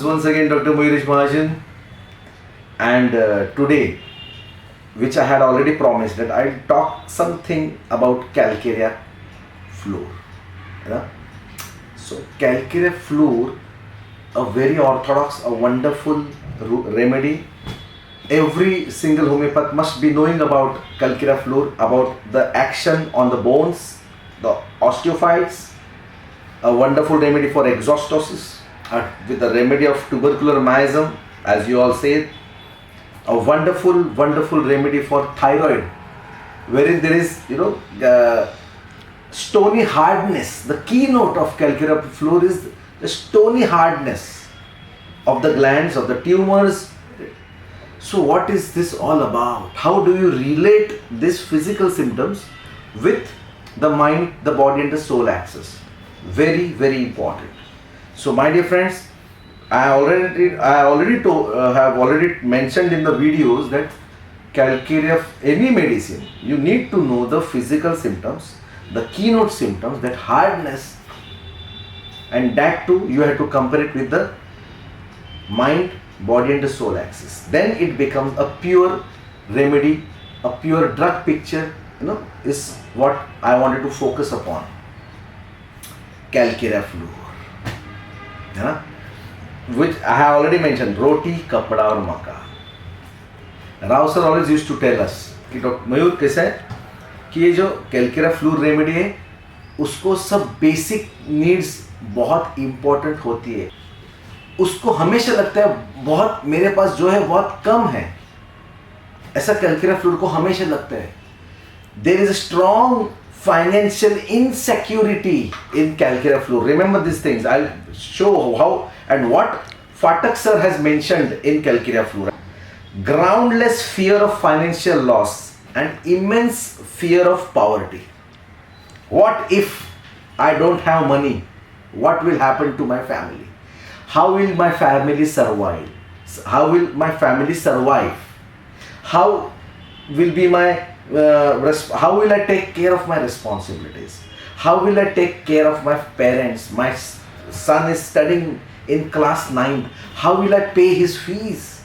is once again Dr. Mayuresh Mahajan, and today, which I had already promised, that I'll talk something about calcarea fluor. So calcarea fluor, a very orthodox, a wonderful remedy. Every single homeopath must be knowing about calcarea fluor, about the action on the bones, the osteophytes, a wonderful remedy for exhaustosis, with the remedy of tubercular miasm, as you all say, a wonderful remedy for thyroid, wherein there is, stony hardness. The keynote of calcarea fluor is the stony hardness of the glands, of the tumors. So what is this all about? How do you relate these physical symptoms with the mind, the body and the soul axis? Very important. So my dear friends, I have already mentioned in the videos that calcarea, any medicine, you need to know the physical symptoms, the keynote symptoms, that hardness, and that too you have to compare it with the mind, body and the soul axis. Then it becomes a pure remedy, a pure drug picture, is what I wanted to focus upon. Calcarea fluor, which I have already mentioned, roti, kapda और मका. Rao sir always used to tell us कि doctor मयूर कैसा है कि ये जो calcarea fluor remedy है, उसको सब बेसिक नीड्स बहुत इम्पोर्टेंट होती है. उसको हमेशा लगता है बहुत, मेरे पास जो है बहुत कम है, ऐसा calcarea fluor को हमेशा लगता है. There is a strong financial insecurity in calcarea fluor. Remember these things. I'll show how and what Phatak sir has mentioned in calcarea fluor. Groundless fear of financial loss and immense fear of poverty. What if I don't have money? What will happen to my family? How will my family survive? How will my family survive? How will be my how will I take care of my responsibilities? How will I take care of my parents? My son is studying in class 9. How will I pay his fees?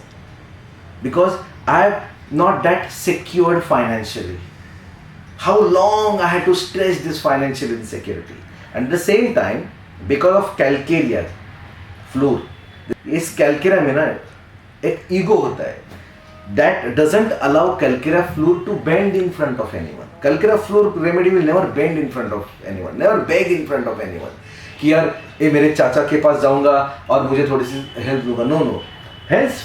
Because I am not that secured financially. How long I had to stretch this financial insecurity? And at the same time, because of calcarea fluor, इस calcarea में ना एक ego होता है. That doesn't allow calcarea fluor to bend in front of anyone. Calcarea fluor remedy will never bend in front of anyone, never beg in front of anyone. कि यार ये मेरे चाचा के पास जाऊंगा और मुझे थोड़ी सी हेल्प दूंगा. No. Hence,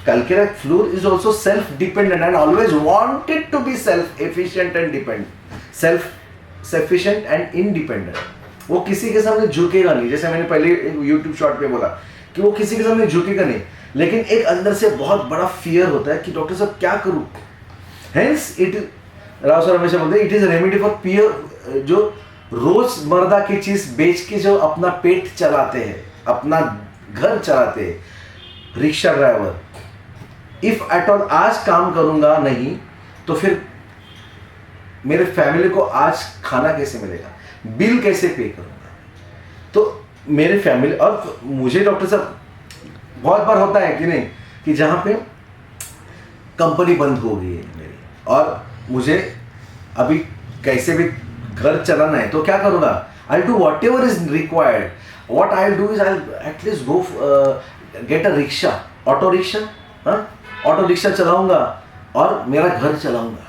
calcarea fluor is also self-dependent and always wanted to be self-efficient and dependent, self-sufficient and independent. वो किसी के सामने झुकेगा नहीं. जैसे मैंने पहले YouTube शॉर्ट पे बोला कि वो किसी के सामने झुकेगा नहीं, लेकिन एक अंदर से बहुत बड़ा फियर होता है कि डॉक्टर साहब क्या करूं. हेंस इट, राव सर हमेशा बोलते हैं, it is a remedy for fear, जो रोजमर्रा की चीज बेच के जो अपना पेट चलाते हैं, अपना घर चलाते हैं, rickshaw driver. If at all आज काम करूंगा नहीं तो फिर मेरे फैमिली को आज खाना कैसे मिलेगा, बिल कैसे पे करूंगा. तो मेरे फैमिली और मुझे डॉक्टर साहब बहुत बार होता है कि नहीं, कि जहाँ पे कंपनी बंद हो गई है मेरी और मुझे अभी कैसे भी घर चलाना है, तो क्या करूँगा. I do whatever is required. What I do is I at least go get a rickshaw, auto rickshaw चलाऊंगा और मेरा घर चलाऊंगा.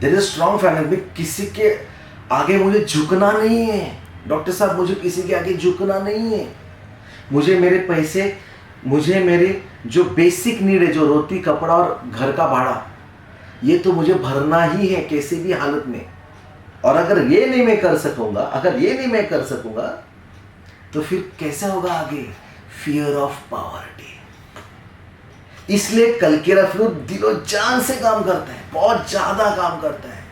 There is a strong finance. में किसी के आगे मुझे झुकना नहीं है डॉक्टर साहब, मुझे किसी के आगे झुकना नहीं है. मुझे मेरे पैसे, मुझे मेरे जो बेसिक नीड है, जो रोटी कपड़ा और घर का भाड़ा, ये तो मुझे भरना ही है कैसे भी हालत में. और अगर ये नहीं मैं कर सकूंगा तो फिर कैसे होगा आगे. Fear of poverty. इसलिए calcarea fluor दिलो जान से काम करता है, बहुत ज्यादा काम करता है,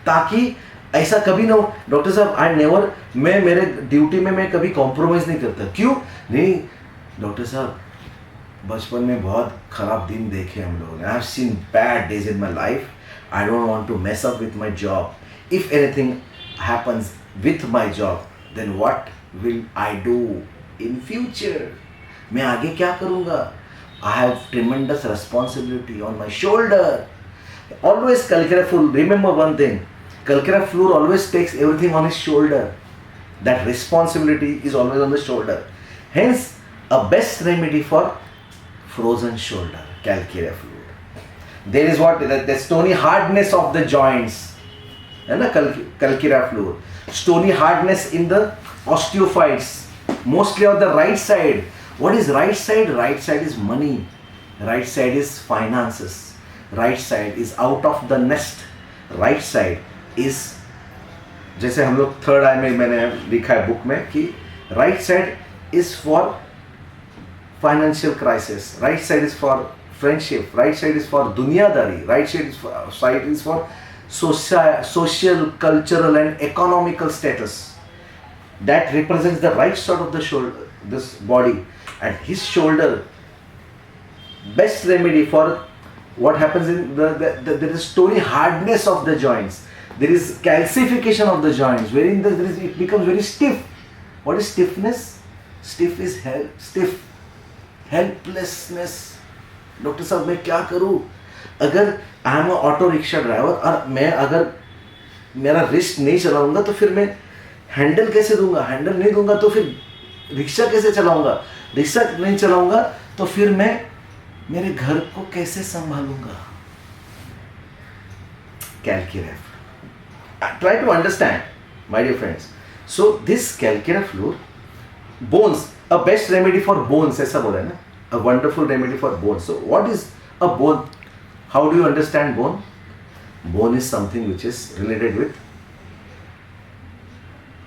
ताकि ऐसा कभी ना हो. डॉक्टर साहब मैं मेरे ड्यूटी में मैं कभी कॉम्प्रोमाइज नहीं करता. क्यों नहीं डॉक्टर साहब, बचपन में बहुत खराब दिन देखे हम लोगों ने. I have seen bad days in my life. I don't want to mess up with my job. If anything happens with my job, then what will I do in future. मैं आगे क्या करूँगा? I have tremendous responsibility on my shoulder. Always Calcira Fluor, remember one thing, Calcira Fluor always takes everything on his shoulder. That responsibility is always on the shoulder. Hence, a best remedy for frozen shoulder, Calcira Fluor. There is what? The stony hardness of the joints. Calcira Fluor. Stony hardness in the osteophytes. Mostly on the right side. What is right side? Right side is money. Right side is finances. Right side is out of the nest. Right side is, जैसे हम लोग third आई में मैंने लिखा है book में कि right side is for financial crisis, right side is for friendship, right side is for दुनियादारी, right side is for social, cultural and economical status. That represents the right side of the shoulder, this body, and his shoulder. Best remedy for what happens in there is stony hardness of the joints. There is calcification of the joints, wherein it becomes very stiff. What is stiffness? Stiff is helplessness. Doctor साहब मैं क्या करूँ? अगर I am auto rickshaw driver और मैं अगर मेरा wrist नहीं चलाऊंगा तो फिर मैं हैंडल कैसे दूंगा? हैंडल नहीं दूंगा तो फिर रिक्शा कैसे चलाऊंगा? रिक्शा नहीं चलाऊंगा तो फिर मैं मेरे घर को कैसे संभालूंगा? Calcira. Try to understand, my dear friends. So this Calcira Fluor, bones, a best remedy for bones, ऐसा बोला है ना? A wonderful remedy for bones. So what is a bone? How do you understand bone? Bone is something which is related with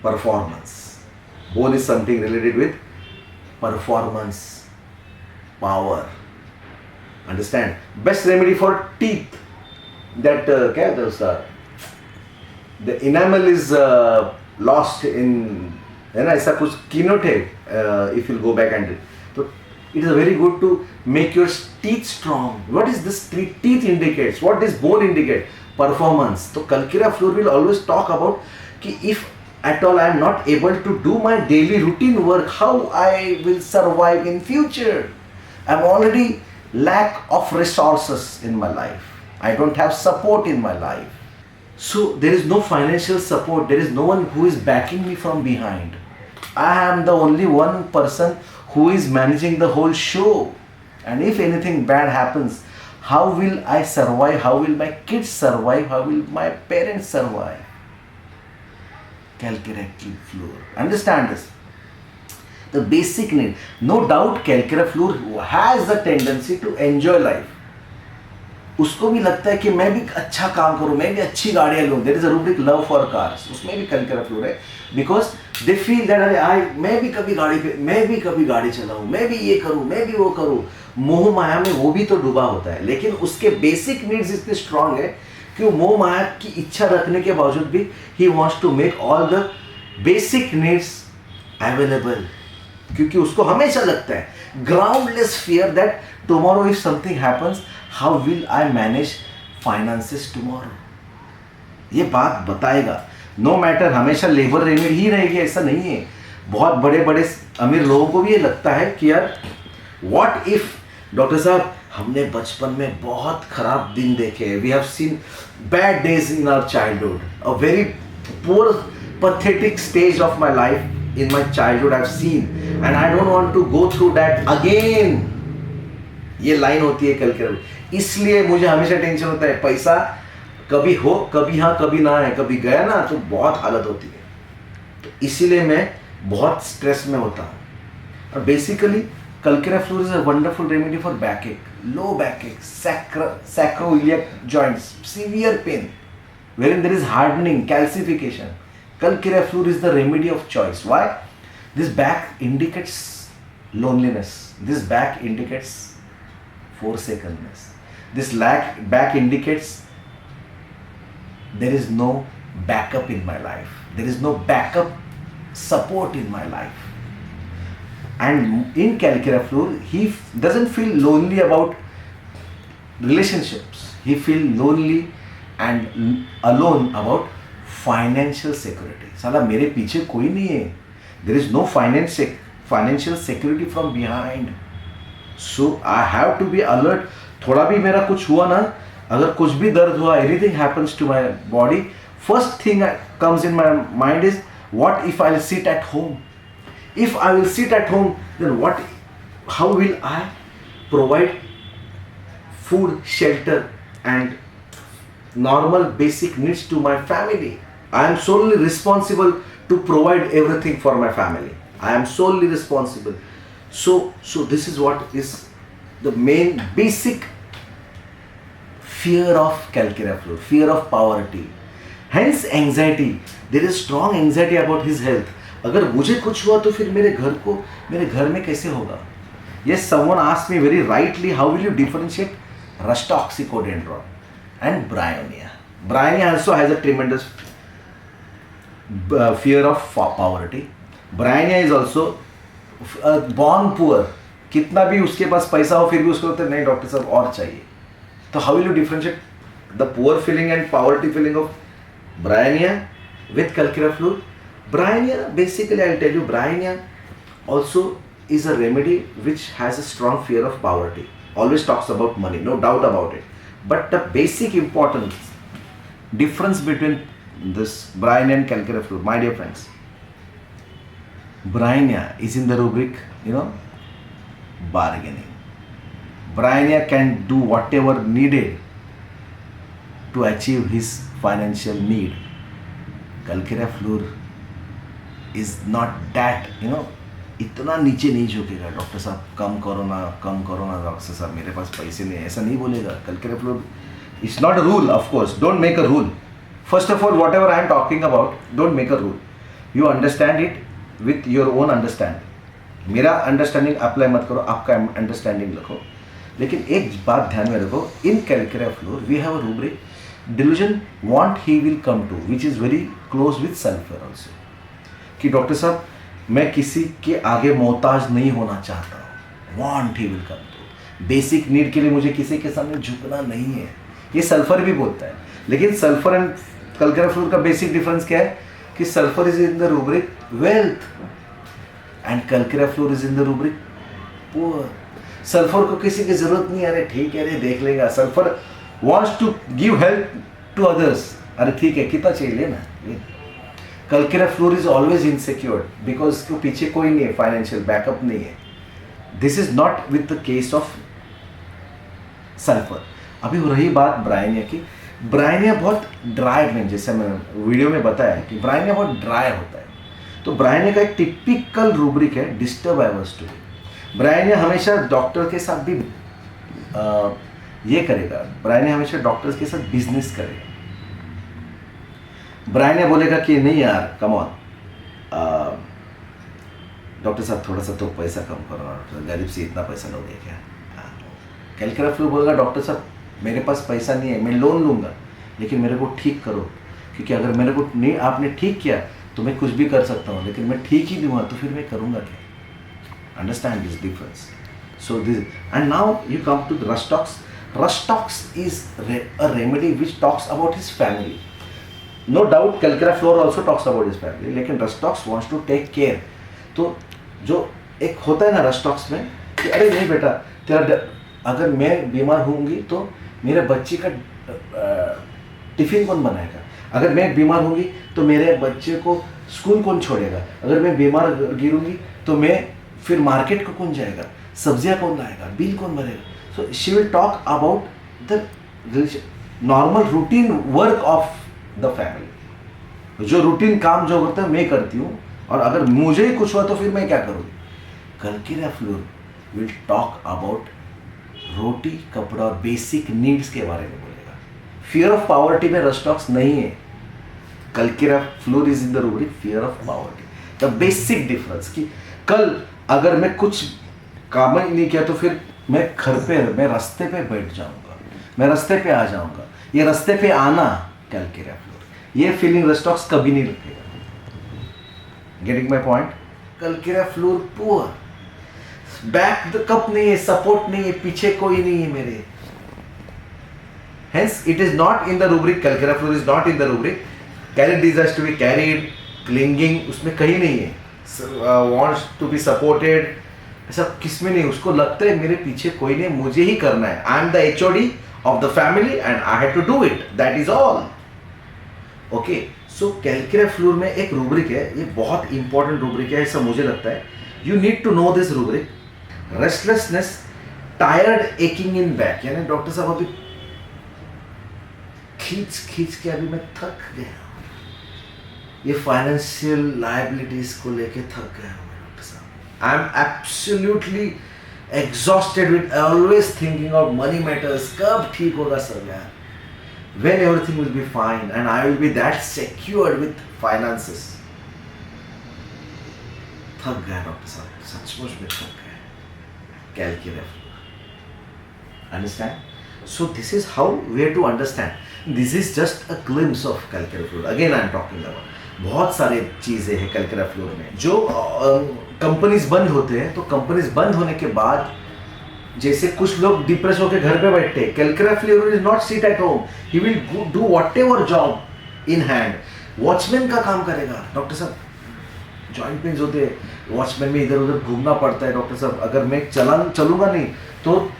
performance. Bone is something related with performance, power. Understand? Best remedy for teeth. That क्या है उसका? The enamel is lost in, है ना? ऐसा कुछ keynote है. If you go back and तो it is very good to make your teeth strong. What is this teeth indicates? What does bone indicate? Performance. So Calcira Fluor will always talk about कि if at all I am not able to do my daily routine work, how I will survive in future. I am already lack of resources in my life. I don't have support in my life. So there is no financial support. There is no one who is backing me from behind. I am the only one person who is managing the whole show. And if anything bad happens, how will I survive? How will my kids survive? How will my parents survive? Calcira Fluor. Understand this. The basic need. No doubt Calcira Fluor has the tendency to enjoy life. उसको भी लगता है कि मैं भी अच्छा काम करूँ, मैं भी अच्छी गाड़ियाँ लूँ. There is a rubric love for cars. उसमें भी Calcira Fluor है. Because they feel that मैं भी कभी गाड़ी चलाऊँ, मैं भी ये करूँ, मैं भी वो करूँ. मोह माया में वो भी तो डूबा होता है, लेकिन उसके बेसिक नीड्स इतने स्ट्रांग है कि वो मोह माया की इच्छा रखने के बावजूद भी he wants to make all the basic needs available. क्योंकि उसको हमेशा लगता है groundless fear that tomorrow if something happens, how will I manage finances tomorrow? ये बात बताएगा. नो मैटर हमेशा लेबर रेमेडी ही रहेगी ऐसा नहीं है. बहुत बड़े बड़े अमीर लोगों को भी ये लगता है कि यार व्हाट इफ, डॉक्टर साहब हमने बचपन में बहुत खराब दिन देखे. We have seen bad days in our childhood. A very poor pathetic stage of my life in my childhood I've seen, and I don't want to go through that again. ये line होती है Calcira. इसलिए मुझे हमेशा tension होता है. पैसा कभी हो, कभी हाँ, कभी ना है. कभी गया ना तो बहुत हालत होती है. तो इसीलिए मैं बहुत स्ट्रेस में होता हूँ. और basically Calcira Fluor is a wonderful remedy for backache, low backache, sacroiliac joints, severe pain, wherein there is hardening, calcification. Calcira Fluor is the remedy of choice. Why? This back indicates loneliness. This back indicates forsakenness. This back indicates there is no backup in my life. There is no backup support in my life. And in Calcira Fluor, he doesn't feel lonely about relationships. He feels lonely and alone about financial security. साला मेरे पीछे कोई नहीं है. There is no financial financial security from behind. So I have to be alert. थोड़ा भी मेरा कुछ हुआ ना, अगर कुछ भी दर्द हुआ, anything happens to my body, first thing comes in my mind is what if I will sit at home? If I will sit at home, then how will I provide food, shelter and normal basic needs to my family? I am solely responsible to provide everything for my family. I am solely responsible. So this is what is the main basic fear of calculator fluor, fear of poverty. Hence anxiety. There is strong anxiety about his health. अगर मुझे कुछ हुआ तो फिर मेरे घर में कैसे होगा? Yes, someone asked me very rightly, how will you differentiate rustoxicodendron and bryonia? Bryonia also has a tremendous fear of poverty. Bryonia is also born poor. कितना भी उसके पास पैसा हो फिर भी उसको लगता है नहीं डॉक्टर साहब और चाहिए. तो how will you differentiate the poor feeling and poverty feeling of bryonia with calculator fluor? Bryonia, basically I'll tell you, bryonia also is a remedy which has a strong fear of poverty. Always talks about money, no doubt about it. But the basic importance difference between this bryonia and calculator fluor, my dear friends, bryonia is in the rubric, bargaining. Bryonia can do whatever needed to achieve his financial need. Calculator fluor is not that, इतना नीचे नहीं झुकेगा. Doctor साहब कम करो ना doctor साहब मेरे पास पैसे नहीं, ऐसा नहीं बोलेगा. Calculator fluor, it's not a rule, of course. Don't make a rule. First of all, whatever I am talking about, don't make a rule. You understand it with your own understanding. मेरा understanding apply मत करो, आपका understanding रखो. लेकिन एक बात ध्यान में रखो, इन Calculator fluor we have a rubric, delusion want he will come to, which is very close with sulfur also. कि डॉक्टर साहब मैं किसी के आगे मोहताज नहीं होना चाहता हूँ. want he will come to, basic need के लिए मुझे किसी के सामने झुकना नहीं है. ये सल्फर भी बोलता है. लेकिन सल्फर एंड Calculator fluor का बेसिक डिफरेंस क्या है कि sulphur is in the rubric wealth and Calculator fluor is in the rubric poor. Sulphur को किसी की जरूरत नहीं, अरे ठीक है, अरे देख लेगा. Sulphur wants to give help to others. अरे ठीक है, कितना चाहिए लेना. Calculator fluor is always insecure because उसके पीछे कोई नहीं है, फाइनेंशियल बैकअप नहीं है. This is not with the case of sulfur. अभी हो रही बात ब्रायनिया की. ब्रायनिया बहुत ड्राई ग्लैंड, जैसे मैंने वीडियो में बताया कि ब्रायनिया बहुत ड्राई होता है. तो ब्रायनिया का एक टिपिकल रूब्रिक है डिस्टर्ब आवर्स टू. ब्रायनिया हमेशा डॉक्टर के साथ भी ये करेगा. ब्रायनिया हमेशा डॉक्टर्स के साथ बिजनेस करेगा. ब्रायनिया बोलेगा कि नहीं यार कम ऑन डॉक्टर साहब थोड़ा सा तो पैसा कम करो, गरीब से इतना पैसा लोगे क्या. Calculator fluor बोलेगा डॉक्टर साहब मेरे पास पैसा नहीं है, मैं लोन लूँगा लेकिन मेरे को ठीक करो, क्योंकि अगर मेरे को नहीं आपने ठीक किया तो मैं कुछ भी कर सकता हूँ, लेकिन मैं ठीक ही दूँगा तो फिर मैं करूँगा क्या. Understand this difference. So this and now you come to the Rustox. Rustox is a remedy which talks about his family. No doubt Calculator fluor also talks about his family, लेकिन Rustox wants to take care. तो जो एक होता है ना Rustox में कि अरे नहीं बेटा तेरा अगर मैं बीमार होंगी तो मेरे बच्चे का टिफिन कौन बनाएगा, अगर मैं बीमार होंगी तो मेरे बच्चे को स्कूल कौन छोड़ेगा, अगर मैं बीमार गिरूंगी तो मैं फिर मार्केट को कौन जाएगा, सब्जियां कौन लाएगा, बिल कौन भरेगा. So she will talk about the normal routine work of the family. जो रूटीन काम जो करता है मैं करती हूँ, और अगर मुझे ही कुछ हुआ तो फिर मैं क्या करूँगी. Calculator fluor will talk about रोटी कपड़ा और बेसिक नीड्स के बारे में बोलेगा. फियर ऑफ पॉवर्टी में Rustox नहीं है. Calculator fluor is in the rubric fear of poverty. The basic difference कि कल अगर मैं कुछ काम ही नहीं किया तो फिर मैं घर पे, मैं रास्ते पे बैठ जाऊंगा, मैं रास्ते पे आ जाऊंगा. ये रास्ते पे आना Calculator fluor, ये फीलिंग Rustox कभी नहीं रखेगा. Getting my point. Calculator fluor poor, back the cup नहीं है, सपोर्ट नहीं है, पीछे कोई नहीं है मेरे. Hence it is not in the rubric. Calculator fluor is not in the rubric. Carried desires to be carried, clinging उसमें कहीं नहीं है. wants to be supported. ऐसा किसमें नहीं, उसको लगता है मेरे पीछे कोई नहीं, मुझे ही करना है. I am the HOD of the family and I had to do it. That is all. Okay. So calculus floor में एक रूब्रिक है, ये बहुत इंपॉर्टेंट रूब्रिक है ऐसा मुझे लगता है. You need to know this rubric. Restlessness, tired aching in back, यानी डॉक्टर साहब अभी खींच के अभी मैं थक गया, ये फाइनेंशियल लायबिलिटीज को लेके थक गया हूँ डॉक्टर साहब. I am absolutely exhausted with always thinking of money matters. कब ठीक होगा सर यार? when everything will be fine and I will be that secured with finances. थक गया डॉक्टर साहब, सचमुच में थक गया. Calculus. Understand? So this is how we have to understand. This is just a glimpse of calculus fluid. Again I am talking about. बहुत सारे चीज़ें हैं कैलकुलस फ्लोर में. जो कंपनीज बंद होते हैं, तो कंपनीज बंद होने के बाद जैसे कुछ लोग डिप्रेस होकर घर पे बैठते हैं, calculus floor is not sit at home, he will do whatever job in hand. Watchman का काम करेगा डॉक्टर साहब. जॉइंट पेन्स होते हैं, वॉचमैन में इधर उधर घूमना पड़ता है डॉक्टर साहब. अगर मैं चलूँगा नहीं तो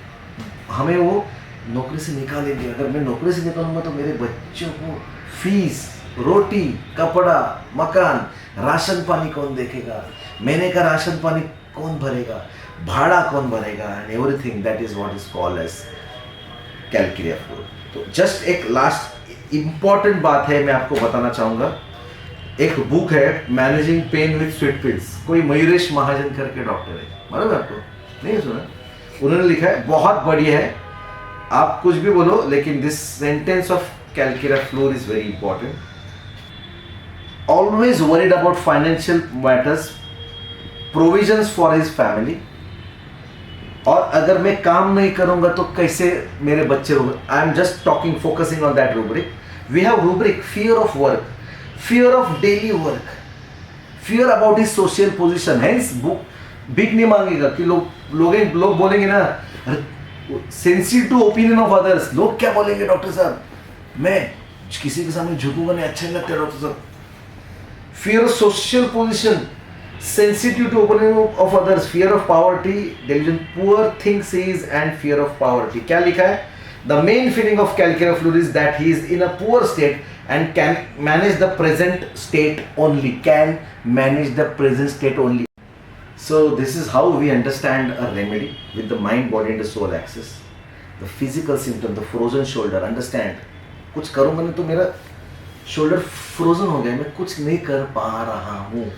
हमें वो नौकरी से निकालेंगे. अगर मैं नौकरी से निकालूंगा तो मेरे बच्चों को फीस, रोटी, कपड़ा, मकान, राशन पानी कौन देखेगा, महीने का राशन पानी कौन भरेगा, भाड़ा कौन भरेगा, and everything. That is what is called as calculus floor. तो जस्ट एक लास्ट इंपॉर्टेंट बात है मैं आपको बताना चाहूँगा. एक बुक है managing pain with sweet pills, कोई मयूरेश महाजन करके डॉक्टर है, मालूम है आपको? नहीं सुना? उन्होंने लिखा है, बहुत बढ़िया है. आप कुछ भी बोलो लेकिन this sentence of calculus floor is very important. Always worried about financial matters, provisions for his family. और अगर मैं काम नहीं करूंगा तो कैसे मेरे बच्चे होंगे. I am just talking, focusing on that rubric. We have rubric fear of work, fear of daily work, fear about his social position. Hence book big नहीं मांगेगा कि लोग बोलेंगे ना, sensitive to opinion of others. लोग क्या बोलेंगे doctor साहब, मैं किसी के सामने झुकूंगा नहीं, अच्छा नहीं लगता डॉक्टर साहब. Fear of social position, sensitive to opinion of others, fear of poverty, delusion, poor things he is, and fear of poverty. क्या लिखा है? The main feeling of calculus fluid is that he is in a poor state and can manage the present state only. Can manage the present state only. So this is how we understand a remedy with the mind, body, and the soul axis. The physical symptom, the frozen shoulder. Understand? कुछ करूँगा नहीं तो मेरा shoulder frozen हो गया, मैं कुछ नहीं कर पा रहा हूँ.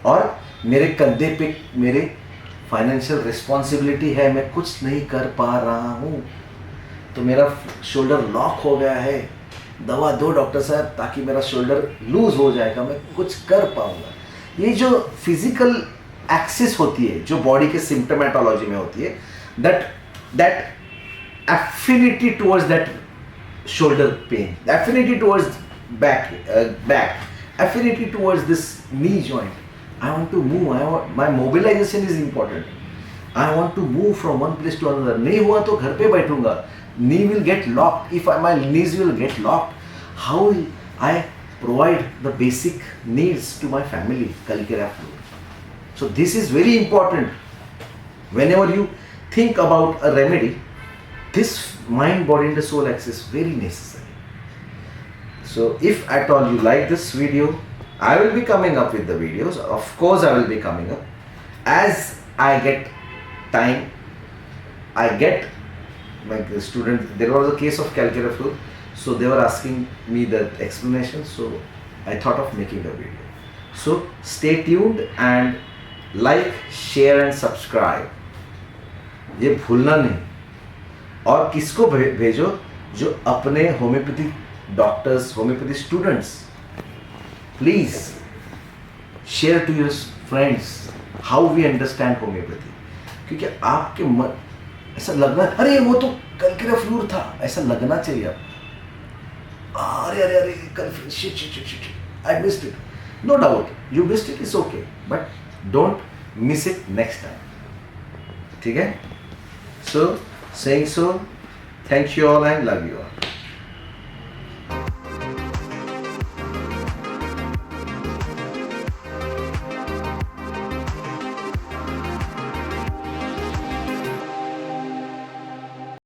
और मेरे कंधे पे मेरे फाइनेंशियल रिस्पॉन्सिबिलिटी है, मैं कुछ नहीं कर पा रहा हूँ, तो मेरा शोल्डर लॉक हो गया है. दवा दो डॉक्टर साहब ताकि मेरा शोल्डर लूज हो जाएगा, मैं कुछ कर पाऊंगा. ये जो फिजिकल एक्सिस होती है, जो बॉडी के सिम्टोमेटोलॉजी में होती है, that affinity towards that shoulder pain, affinity towards back, affinity towards this knee joint. I want to move. My mobilization is important. I want to move from one place to another. नहीं हुआ तो घर पे बैठूंगा. Knee will get locked. If my knees will get locked, how will I provide the basic needs to my family? Calculus fluid. So this is very important. Whenever you think about a remedy, this mind, body, and the soul axis is very necessary. So if at all you like this video, I will be coming up with the videos. Of course, I will be coming up as I get time. I get like the student. There was a case of calculus fluid, so they were asking me the explanation. So I thought of making a video. So stay tuned and like, share and subscribe. ये भूलना नहीं. और किसको भेजो? जो अपने homeopathy doctors, homeopathy students. Please share to your friends how we understand homeopathy. क्योंकि आपके मन ऐसा लगना, अरे वो तो कैलकुलस फ्लोर था, ऐसा लगना चाहिए आप. अरे अरे अरे कल shit I missed it. No doubt you missed it, it's okay, but don't miss it next time. ठीक है? So saying so, thank you all and love you all.